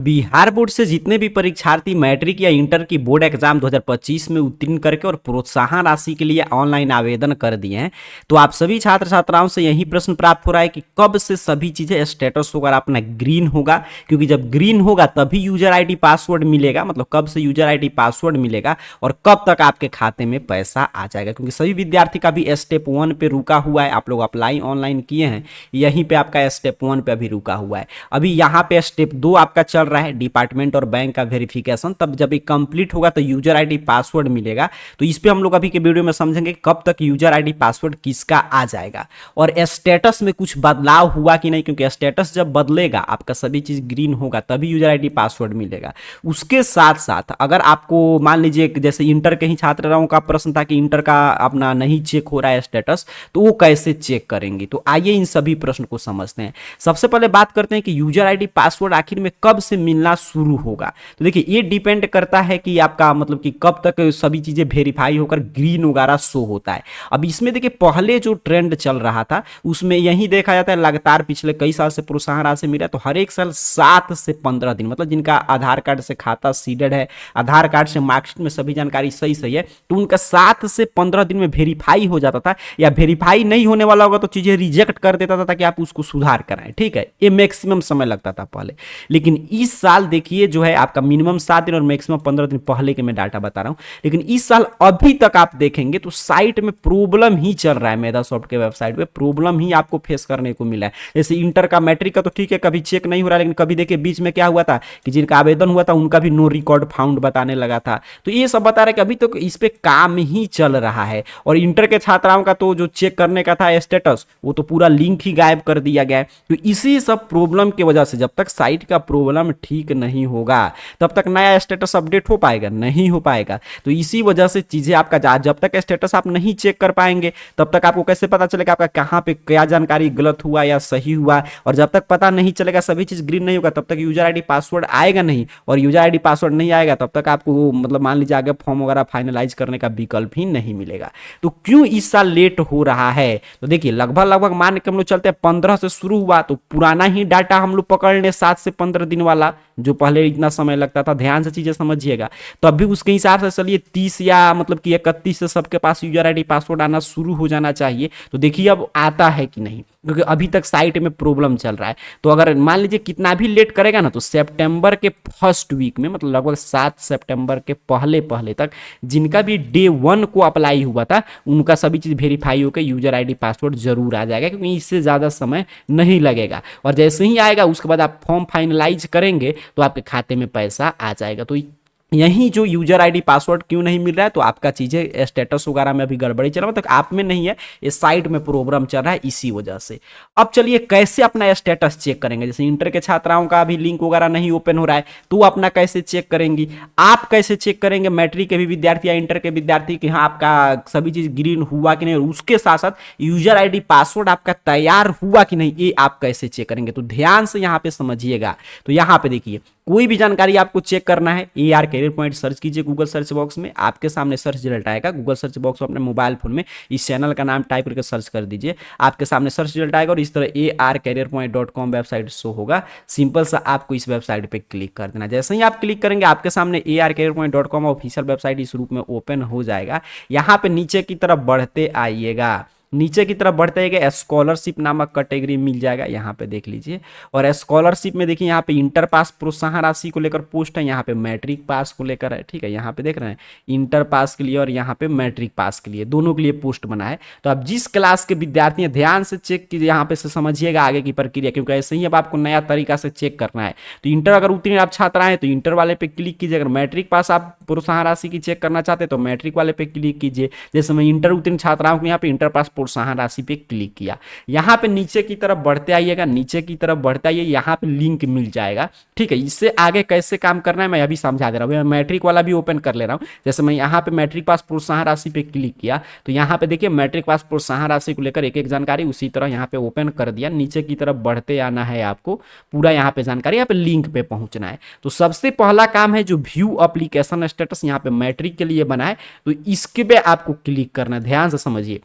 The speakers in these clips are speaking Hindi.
बिहार बोर्ड से जितने भी परीक्षार्थी मैट्रिक या इंटर की बोर्ड एग्जाम 2025 में उत्तीर्ण करके और प्रोत्साहन राशि के लिए ऑनलाइन आवेदन कर दिए हैं, तो आप सभी छात्र छात्राओं से यही प्रश्न प्राप्त हो रहा है कि कब से सभी चीजें स्टेटस वगैरह अपना ग्रीन होगा। क्योंकि जब ग्रीन होगा तभी यूजर आईडी पासवर्ड मिलेगा, मतलब कब से यूजर आईडी पासवर्ड मिलेगा और कब तक आपके खाते में पैसा आ जाएगा। क्योंकि सभी विद्यार्थी का भी स्टेप 1 पे रुका हुआ है, आप लोग अप्लाई ऑनलाइन किए हैं, यहीं पे आपका स्टेप 1 पे अभी रुका हुआ है। अभी यहाँ पे स्टेप 2 आपका चल रहा है, डिपार्टमेंट और बैंक का वेरिफिकेशन। तब जब ये कंप्लीट होगा तो यूजर आईडी पासवर्ड मिलेगा। तो इस पे हम लोग अभी के वीडियो में समझेंगे कब तक यूजर आईडी पासवर्ड किसका आ जाएगा और स्टेटस में कुछ बदलाव हुआ कि नहीं। क्योंकि स्टेटस जब बदलेगा, आपका सभी चीज ग्रीन होगा, तभी यूजर आईडी पासवर्ड मिलेगा। उसके साथ साथ अगर आपको मान लीजिए जैसे इंटर के ही छात्राओं का प्रश्न था कि इंटर का अपना नहीं चेक हो रहा है स्टेटस, तो वो कैसे चेक करेंगे। तो आइए इन सभी प्रश्न को समझते हैं। सबसे पहले बात करते हैं कि यूजर आईडी पासवर्ड आखिर में कब से मिलना शुरू होगा। तो देखिए ये डिपेंड करता है कि आपका मतलब कि कब तक सभी चीजें वेरीफाई होकर ग्रीन वगैरह शो होता है। अब इसमें देखिए पहले जो ट्रेंड चल रहा था उसमें यही देखा जाता है, लगातार पिछले कई साल से प्रोत्साहन राशि मिला, तो हर एक साल 7 से 15 दिन, मतलब जिनका आधार कार्ड से खाता सीडेड है, आधार कार्ड से मार्कशीट में सभी जानकारी सही सही है, तो उनका 7 से 15 दिन में वेरीफाई हो जाता था। या वेरीफाई नहीं होने वाला होगा तो चीजें रिजेक्ट कर देता था ताकि आप उसको सुधार कराएं। ठीक है, ये मैक्सिमम समय लगता था पहले। लेकिन इस साल देखिए जो है आपका मिनिमम 7 दिन और मैक्सिमम 15 दिन पहले के मैं डाटा बता रहा हूं। लेकिन इस साल अभी तक आप देखेंगे तो साइट में प्रॉब्लम ही चल रहा है। मेधासॉफ्ट के वेबसाइट पे प्रॉब्लम ही आपको फेस करने को मिला है। जैसे इंटर का मैट्रिक का तो ठीक है, कभी चेक नहीं हो रहा, लेकिन कभी देखिए बीच में क्या हुआ था कि जिनका आवेदन हुआ था उनका भी नो रिकॉर्ड फाउंड बताने लगा था। तो ये सब बता रहे कि अभी तक इस पे काम ही चल रहा है। और इंटर के छात्राओं का तो जो चेक करने का था स्टेटस, वो तो पूरा लिंक ही गायब कर दिया गया है। तो इसी सब प्रॉब्लम की वजह से जब तक साइट का प्रॉब्लम ठीक नहीं होगा तब तक नया स्टेटस अपडेट हो पाएगा नहीं हो पाएगा। तो इसी वजह से चीजें आपका जब तक स्टेटस आप नहीं चेक कर पाएंगे तब तक आपको कैसे पता चलेगा आपका कहां पे क्या जानकारी गलत हुआ या सही हुआ। और जब तक पता नहीं चलेगा, सभी चीज ग्रीन नहीं होगा, तब तक यूजर आईडी पासवर्ड आएगा नहीं। और यूजर आईडी पासवर्ड नहीं आएगा तब तक आपको मतलब मान लीजिए आगे फॉर्म वगैरह फाइनलाइज करने का विकल्प ही नहीं मिलेगा। तो क्यों इस साल लेट हो रहा है? तो देखिए लगभग मान के हम लोग चलते हैं 15 से शुरू हुआ, तो पुराना ही डाटा हम लोग पकड़ लें 7 से 15 दिन वाला, जो पहले इतना समय लगता था। ध्यान से चीजें समझिएगा। तो अभी उसके हिसाब से चलिए 30 या मतलब कि 31 से सबके पास यूजर आईडी पासवर्ड आना शुरू हो जाना चाहिए। तो देखिए अब आता है कि नहीं, क्योंकि अभी तक साइट में प्रॉब्लम चल रहा है। तो अगर मान लीजिए कितना भी लेट करेगा ना, तो सितंबर के फर्स्ट वीक में, मतलब लगभग 7 सितंबर के पहले पहले तक जिनका भी डे 1 को अप्लाई हुआ था उनका सभी चीज वेरीफाई होकर यूजर आईडी पासवर्ड जरूर आ जाएगा, क्योंकि इससे ज्यादा समय नहीं लगेगा। और जैसे ही आएगा उसके बाद आप फॉर्म फाइनलाइज करेंगे तो आपके खाते में पैसा आ जाएगा। तो यही जो यूजर आईडी पासवर्ड क्यों नहीं मिल रहा है, तो आपका चीजें स्टेटस वगैरह में अभी गड़बड़ी चल रहा है, मतलब आप में नहीं है, ये साइट में प्रॉब्लम चल रहा है इसी वजह से। अब चलिए कैसे अपना स्टेटस चेक करेंगे। जैसे इंटर के छात्राओं का अभी लिंक वगैरह नहीं ओपन हो रहा है, तो अपना कैसे चेक करेंगी, आप कैसे चेक करेंगे मैट्रिक के भी विद्यार्थी या इंटर के विद्यार्थी कि हाँ आपका सभी चीज ग्रीन हुआ कि नहीं, और उसके साथ साथ यूजर आईडी पासवर्ड आपका तैयार हुआ कि नहीं, ये आप कैसे चेक करेंगे। तो ध्यान से यहाँ पे समझिएगा। तो यहाँ पे देखिए कोई भी जानकारी आपको चेक करना है, AR कैरियर पॉइंट सर्च कीजिए गूगल सर्च बॉक्स में, आपके सामने सर्च रिजल्ट आएगा। गूगल सर्च बॉक्स में अपने मोबाइल फोन में इस चैनल का नाम टाइप करके सर्च कर दीजिए, आपके सामने सर्च रिजल्ट आएगा और इस तरह arcareerpoint.com वेबसाइट शो होगा। सिंपल सा आपको इस वेबसाइट पे क्लिक कर देना। जैसे ही आप क्लिक करेंगे आपके सामने arcareerpoint.com ऑफिशियल वेबसाइट इस रूप में ओपन हो जाएगा। यहाँ पे नीचे की तरफ बढ़ते आइएगा, नीचे की तरफ बढ़ते हैं स्कॉलरशिप नामक कैटेगरी मिल जाएगा, यहाँ पे देख लीजिए। और स्कॉलरशिप में देखिए यहाँ पे इंटर पास प्रोत्साहन राशि को लेकर पोस्ट है, यहाँ पे मैट्रिक पास को लेकर है। ठीक है, यहाँ पे देख रहे हैं इंटर पास के लिए और यहाँ पे मैट्रिक पास के लिए, दोनों के लिए पोस्ट बना है। तो आप जिस क्लास के विद्यार्थी हैं ध्यान से चेक कीजिए, यहाँ पे से समझिएगा आगे की प्रक्रिया, क्योंकि ऐसे ही अब आपको नया तरीका से चेक करना है। तो इंटर अगर उत्तीर्ण आप छात्र हैं तो इंटर वाले पे क्लिक कीजिए, अगर मैट्रिक पास आप प्रोत्साहन राशि की चेक करना चाहते हैं तो मैट्रिक वाले पे क्लिक कीजिए। जैसे मैं इंटर उत्तीर्ण छात्राओं को यहाँ पे इंटर पास प्रोत्साहन राशि पे क्लिक किया, यहाँ पे नीचे की तरफ बढ़ते आइएगा, नीचे की तरफ बढ़ते आइए, यहाँ पे लिंक मिल जाएगा। ठीक है, इससे आगे कैसे काम करना है मैं अभी समझा दे रहा हूँ। मैं मैट्रिक वाला भी ओपन कर ले रहा हूँ। जैसे मैं यहाँ पे मैट्रिक पास प्रोत्साहन राशि पे क्लिक किया तो यहाँ पे देखिए मैट्रिक पास प्रोत्साहन राशि को लेकर एक एक जानकारी उसी तरह यहाँ पे ओपन कर दिया। नीचे की तरफ बढ़ते आना है आपको, पूरा यहाँ पे जानकारी, यहाँ पे लिंक पे पहुंचना है। तो सबसे पहला काम है जो व्यू एप्लीकेशन स्टेटस यहाँ पे मैट्रिक के लिए बना है, तो इसके पे आपको क्लिक करना है। ध्यान से समझिए,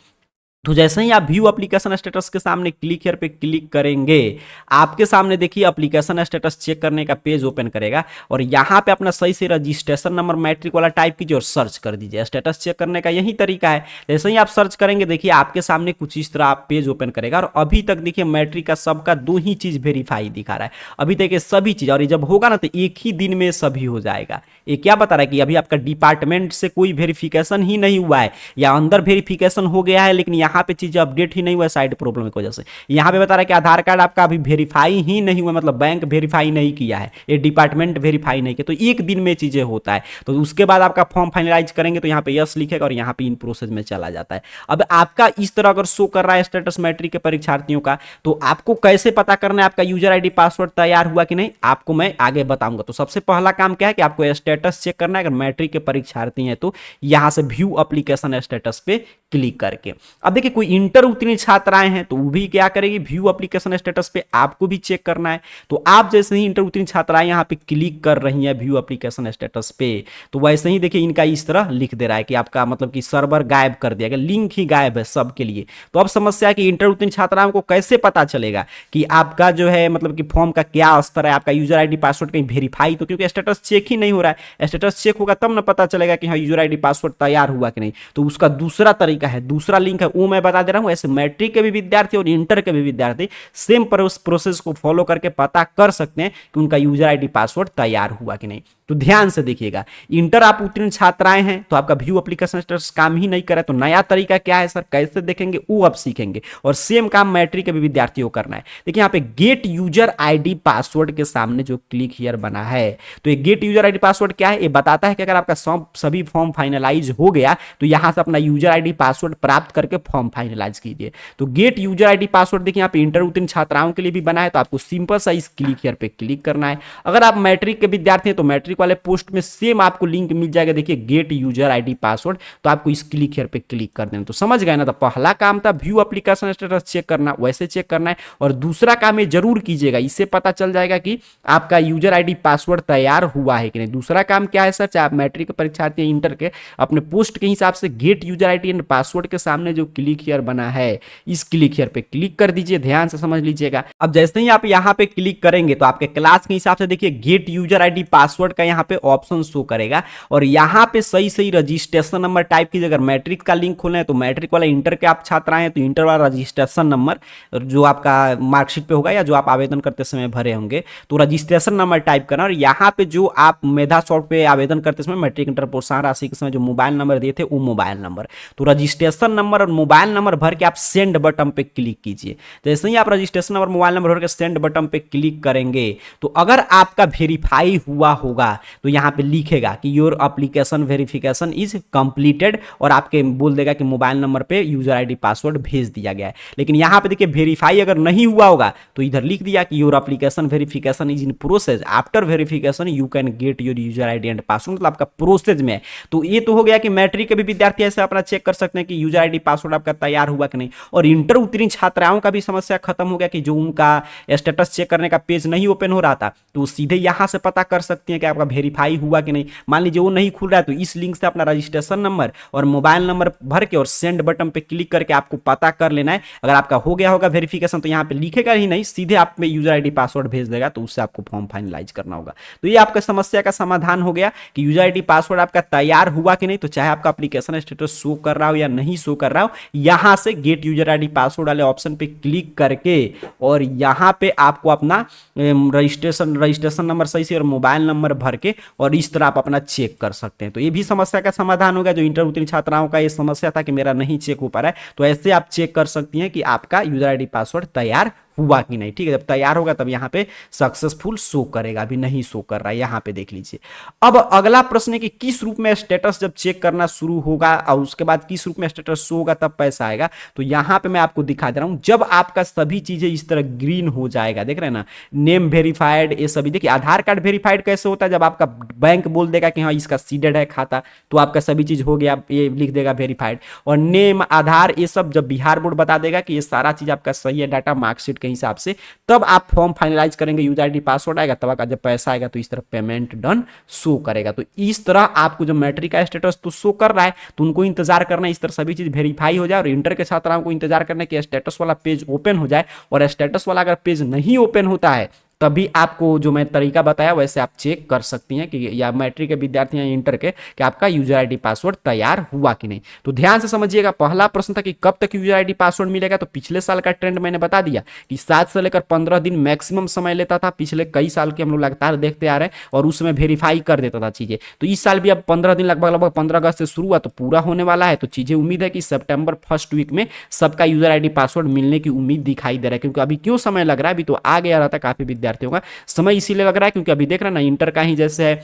तो जैसे ही आप व्यू एप्लीकेशन स्टेटस के सामने क्लिक हियर पे क्लिक करेंगे, आपके सामने देखिए एप्लीकेशन स्टेटस चेक करने का पेज ओपन करेगा और यहाँ पे अपना सही से रजिस्ट्रेशन नंबर मैट्रिक वाला टाइप कीजिए और सर्च कर दीजिए। स्टेटस चेक करने का यही तरीका है। जैसे ही आप सर्च करेंगे देखिए आपके सामने कुछ इस तरह आप पेज ओपन करेगा और अभी तक देखिए मैट्रिक का सबका 2 ही चीज वेरीफाई दिखा रहा है। अभी तक ये सभी चीज, और ये जब होगा ना तो एक ही दिन में सभी हो जाएगा। ये क्या बता रहा है कि अभी आपका डिपार्टमेंट से कोई वेरिफिकेशन ही नहीं हुआ है या अंदर वेरिफिकेशन हो गया है लेकिन यहाँ पे चीजें अपडेट ही नहीं हुआ है साइड प्रॉब्लम की वजह से। यहाँ पे बता रहा है कि आधार कार्ड आपका अभी वेरीफाई ही नहीं हुआ, मतलब बैंक वेरीफाई नहीं किया है, ये डिपार्टमेंट वेरीफाई नहीं किया, तो एक दिन में चीजें होता है। तो उसके बाद आपका फॉर्म फाइनलाइज करेंगे तो यहाँ पे यस लिखेगा और यहाँ पे इन प्रोसेस में चला जाता है। अब आपका इस तरह अगर शो कर रहा है स्टेटस मैट्रिक के परीक्षार्थियों का, तो आपको कैसे पता करना है आपका यूजर आईडी पासवर्ड तैयार हुआ कि नहीं, आपको मैं आगे बताऊंगा। तो सबसे पहला काम क्या है कि आपको स्टेटस चेक करना है। अगर मैट्रिक के परीक्षार्थी हैं तो यहां से व्यू एप्लीकेशन स्टेटस पे क्लिक करके, अब देखिए कोई इंटर उत्तीर्ण छात्राएं हैं तो वो भी क्या करेगी, व्यू एप्लीकेशन स्टेटस पे आपको भी चेक करना है। तो आप जैसे ही इंटर उत्तीर्ण छात्राएं यहां पे क्लिक कर रही हैं व्यू एप्लीकेशन स्टेटस पे, तो वैसे ही देखिए इनका इस तरह लिख दे रहा है कि आपका मतलब कि सर्वर गायब कर दिया गया, लिंक ही गायब है सबके लिए। तो अब समस्या है कि इंटर उत्तीर्ण छात्राओं को कैसे पता चलेगा कि आपका जो है मतलब कि फॉर्म का क्या स्तर है, आपका यूजर आईडी पासवर्ड कहीं वेरीफाई, तो क्योंकि स्टेटस चेक ही नहीं हो रहा है। स्टेटस चेक होगा तब ना पता चलेगा कि हाँ यूजर आईडी पासवर्ड तैयार हुआ कि नहीं। तो उसका दूसरा तरीका है, दूसरा लिंक है, वो मैं बता दे रहा हूं। ऐसे मैट्रिक के भी विद्यार्थी और इंटर के भी विद्यार्थी सेम प्रोसेस को फॉलो करके पता कर सकते हैं कि उनका यूजर आईडी पासवर्ड तैयार हुआ कि नहीं। तो ध्यान से देखिएगा, इंटर आप उत्तीर्ण छात्राएं हैं तो आपका व्यू एप्लीकेशन स्टेटस काम ही नहीं करे, तो नया तरीका क्या है सर, कैसे देखेंगे वो आप सीखेंगे। और सेम काम मैट्रिक के भी विद्यार्थियों को करना है। देखिए यहाँ पे गेट यूजर आईडी पासवर्ड के सामने जो क्लिक हियर बना है, तो ये गेट यूजर आईडी पासवर्ड क्या है, ये बताता है कि अगर आपका सभी फॉर्म फाइनलाइज हो गया तो यहां से अपना यूजर आईडी पासवर्ड प्राप्त करके फॉर्म फाइनलाइज कीजिए। तो गेट यूजर आईडी पासवर्ड देखिए यहाँ पे इंटर उत्तीर्ण छात्राओं के लिए भी बना है, तो आपको सिंपल सा इस क्लिक हियर पे क्लिक करना है। अगर आप मैट्रिक के विद्यार्थी हैं तो मैट्रिक वाले पोस्ट में सेम आपको लिंक मिल जाएगा, देखिए गेट यूजर आईडी पासवर्ड, तो आपको इस क्लिक हियर पे क्लिक कर देना। तो समझ गए ना, तो पहला काम था व्यू एप्लीकेशन स्टेटस चेक करना, वैसे चेक करना है। और दूसरा काम ये जरूर कीजिएगा, इससे पता चल जाएगा कि आपका यूजर आईडी पासवर्ड तैयार हुआ है कि नहीं। दूसरा काम क्या है सर, चाहे आप मैट्रिक के परीक्षार्थी इंटर के, अपने पोस्ट के हिसाब से gate user ID and password के सामने जो क्लिक हियर बना है, इस क्लिक हियर पे क्लिक कर दीजिए। ध्यान से समझ लीजिएगा। अब जैसे ही आप यहाँ पे क्लिक करेंगे तो आपके क्लास के हिसाब से देखिए गेट यूजर आईडी पासवर्ड का यहाँ पे ऑप्शन शो करेगा और यहाँ पे सही सही रजिस्ट्रेशन नंबर टाइप कीजिए। अगर मैट्रिक का लिंक खोले हैं तो मैट्रिक वाला, इंटर के आप छात्र हैं तो इंटर वाला रजिस्ट्रेशन नंबर जो आपका मार्कशीट पे होगा या जो आप आवेदन करते समय भरे होंगे, तो रजिस्ट्रेशन नंबर टाइप करना। और यहाँ पे जो आप मेधा सॉफ्ट पे आवेदन करते समय मैट्रिक इंटर प्रोत्साहन राशि के समय जो मोबाइल नंबर दिए थे वो मोबाइल नंबर, तो रजिस्ट्रेशन नंबर और मोबाइल नंबर भर के आप सेंड बटन पे क्लिक कीजिए। जैसे ही आप रजिस्ट्रेशन नंबर मोबाइल नंबर भर के सेंड बटन पे क्लिक करेंगे तो अगर आपका वेरीफाई हुआ होगा तो यहाँ पे लिखेगा कि your application verification is completed और आपके बोल देगा कि मोबाइल नंबर पे यूजर आईडी पासवर्ड भेज दिया गया है। लेकिन यहाँ पे देखिए वेरीफाई अगर नहीं हुआ होगा तो इधर लिख दिया कि your application verification is in process, after verification you can get your user ID and password, मतलब आपका प्रोसेस में है। तो ये तो हो गया कि मैट्रिक के भी विद्यार्थी ऐसे अपना चेक कर सकते हैं कि यूजर आईडी पासवर्ड आपका तैयार हुआ कि नहीं। और इंटर उत्तीर्ण छात्राओं का भी समस्या खत्म हो गया कि जो उनका स्टेटस चेक करने का पेज नहीं ओपन हो रहा था तो सीधे यहां से पता कर सकते हैं कि आपका वेरीफाई हुआ कि नहीं। मान लीजिए वो नहीं खुल रहा है तो इस लिंक से अपना रजिस्ट्रेशन नंबर और मोबाइल नंबर भर के और सेंड बटन पे क्लिक करके आपको पता कर लेना है। अगर आपका हो गया होगा वेरिफिकेशन तो यहाँ पे लिखेगा ही नहीं, सीधे आप में यूजर आईडी पासवर्ड भेज देगा, तो उससे आपको फॉर्म फाइनलाइज करना होगा। तो ये आपका समस्या का समाधान हो गया कि यूजर आईडी पासवर्ड आपका तैयार हुआ कि नहीं। तो चाहे आपका एप्लीकेशन स्टेटस शो कर रहा हो या नहीं शो कर रहा हो, यहां से गेट यूजर आईडी पासवर्ड वाले ऑप्शन पे क्लिक करके और यहां पे आपको अपना रजिस्ट्रेशन नंबर सही से और मोबाइल नंबर भर के और इस तरह आप अपना चेक कर सकते हैं। तो ये भी समस्या का समाधान होगा। जो इंटर उत्तीर्ण छात्राओं का ये समस्या था कि मेरा नहीं चेक हो पा रहा है, तो ऐसे आप चेक कर सकती हैं कि आपका यूजर आईडी पासवर्ड तैयार हुआ कि नहीं। ठीक है, जब तैयार होगा तब यहाँ पे सक्सेसफुल शो करेगा, अभी नहीं शो कर रहा है, यहाँ पे देख लीजिए। अब अगला प्रश्न है कि किस रूप में स्टेटस जब चेक करना शुरू होगा और उसके बाद किस रूप में स्टेटस शो होगा तब पैसा आएगा। तो यहाँ पे मैं आपको दिखा दे रहा हूँ, जब आपका सभी चीजें इस तरह ग्रीन हो जाएगा, देख रहे हैं ना, नेम वेरीफाइड, ये सभी देखिए। आधार कार्ड वेरीफाइड कैसे होता है, जब आपका बैंक बोल देगा कि हाँ इसका सीडेड है खाता, तो आपका सभी चीज हो गया, ये लिख देगा वेरीफाइड। और नेम, आधार, ये सब जब बिहार बोर्ड बता देगा कि ये सारा चीज आपका सही है, डाटा मार्कशीट के हिसाब से, तब आप फॉर्म फाइनलाइज करेंगे, यूजर आईडी पासवर्ड आएगा, तब आपका जब पैसा आएगा तो इस तरह पेमेंट डन शो करेगा। तो इस तरह आपको जो मैट्रिक का स्टेटस तो शो कर रहा है, तो उनको इंतजार करना है इस तरह सभी चीज वेरीफाई हो जाए, और इंटर के छात्राओं को इंतजार करना है कि स्टेटस वाला पेज ओपन हो जाए। और स्टेटस वाला अगर पेज नहीं ओपन होता है तभी आपको जो मैं तरीका बताया वैसे आप चेक कर सकती हैं कि या मैट्रिक के विद्यार्थी या इंटर के कि आपका यूजर आईडी पासवर्ड तैयार हुआ कि नहीं। तो ध्यान से समझिएगा, पहला प्रश्न था कि कब तक यूजर आईडी पासवर्ड मिलेगा, तो पिछले साल का ट्रेंड मैंने बता दिया कि 7 से लेकर 15 दिन मैक्सिमम समय लेता था, पिछले कई साल के हम लोग लगातार देखते आ रहे हैं, और उसमें वेरीफाई कर देता था चीजें। तो इस साल भी अब 15 दिन लगभग 15 अगस्त से शुरू हुआ, तो पूरा होने वाला है। तो चीजें उम्मीद है कि सितंबर फर्स्ट वीक में सबका यूजर आईडी पासवर्ड मिलने की उम्मीद दिखाई दे रहा है। क्योंकि अभी क्यों समय लग रहा है, अभी तो आ गया रहता है काफी विद्यार्थियों का समय, इसीलिए लग रहा है क्योंकि अभी देख रहे हैं ना, इंटर का ही जैसे है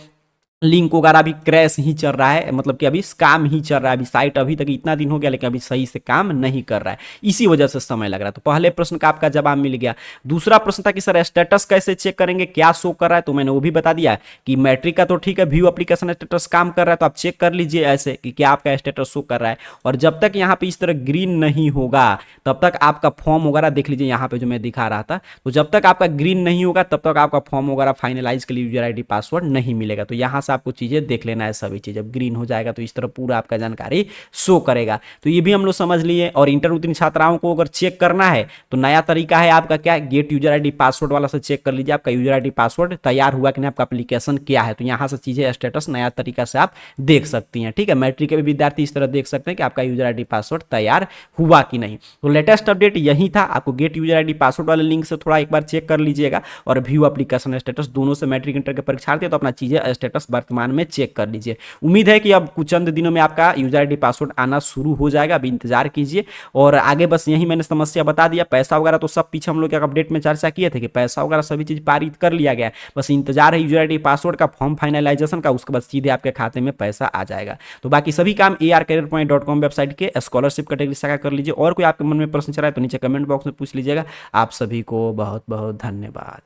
लिंक वगैरह भी क्रैश ही चल रहा है, मतलब कि अभी काम ही चल रहा है, अभी साइट अभी तक इतना दिन हो गया लेकिन अभी सही से काम नहीं कर रहा है, इसी वजह से समय लग रहा है। तो पहले प्रश्न का आपका जवाब मिल गया। दूसरा प्रश्न था कि सर स्टेटस कैसे चेक करेंगे, क्या शो कर रहा है, तो मैंने वो भी बता दिया कि मैट्रिक का तो ठीक है, व्यू एप्लीकेशन स्टेटस काम कर रहा है, तो आप चेक कर लीजिए ऐसे कि क्या आपका स्टेटस शो कर रहा है। और जब तक यहाँ पे इस तरह ग्रीन नहीं होगा तब तक आपका फॉर्म वगैरह देख लीजिए, यहाँ पे जो मैं दिखा रहा था, तो जब तक आपका ग्रीन नहीं होगा तब तक आपका फॉर्म वगैरह फाइनलाइज के लिए यूजर आईडी पासवर्ड नहीं मिलेगा। तो यहाँ से आपको चीजें देख लेना है सभी चीज। जब ग्रीन हो जाएगा तो इस तरह पूरा आपका जानकारी शो करेगा। तो ये भी हम लोग समझ लिए। और इंटर उत्तीर्ण छात्राओं को अगर चेक करना है तो नया तरीका है आपका क्या, गेट यूजर आईडी पासवर्ड वाला से चेक कर लीजिए आपका यूजर आईडी पासवर्ड तैयार हुआ कि नहीं, आपका एप्लीकेशन क्या है। तो यहाँ से चीजें स्टेटस नया तरीका से आप देख सकती हैं। ठीक है, मैट्रिक के भी विद्यार्थी इस तरह देख सकते हैं कि आपका यूजर आईडी पासवर्ड तैयार हुआ कि नहीं। तो लेटेस्ट अपडेट यही था। आपको गेट यूजर आईडी पासवर्ड वाले लिंक से थोड़ा एक बार चेक कर लीजिएगा, और व्यू एप्लीकेशन स्टेटस दोनों से मैट्रिक इंटर के परीक्षार्थी तो अपना चीजें स्टेटस वर्तमान में चेक कर लीजिए। उम्मीद है कि अब कुछ चंद दिनों में आपका यूजर आईडी पासवर्ड आना शुरू हो जाएगा, अभी इंतजार कीजिए। और आगे बस यही मैंने समस्या बता दिया। पैसा वगैरह तो सब पीछे हम लोग एक अपडेट में चर्चा किए थे कि पैसा वगैरह सभी चीज पारित कर लिया गया है, बस इंतजार है यूजर आईडी पासवर्ड का, फॉर्म फाइनलाइजेशन का, उसके बाद सीधे आपके खाते में पैसा आ जाएगा। तो बाकी सभी काम arcareerpoint.com वेबसाइट के स्कॉलरशिप कैटेगरी से कर लीजिए। और कोई आपके मन में प्रश्न चला है तो नीचे कमेंट बॉक्स में पूछ लीजिएगा। आप सभी को बहुत बहुत धन्यवाद।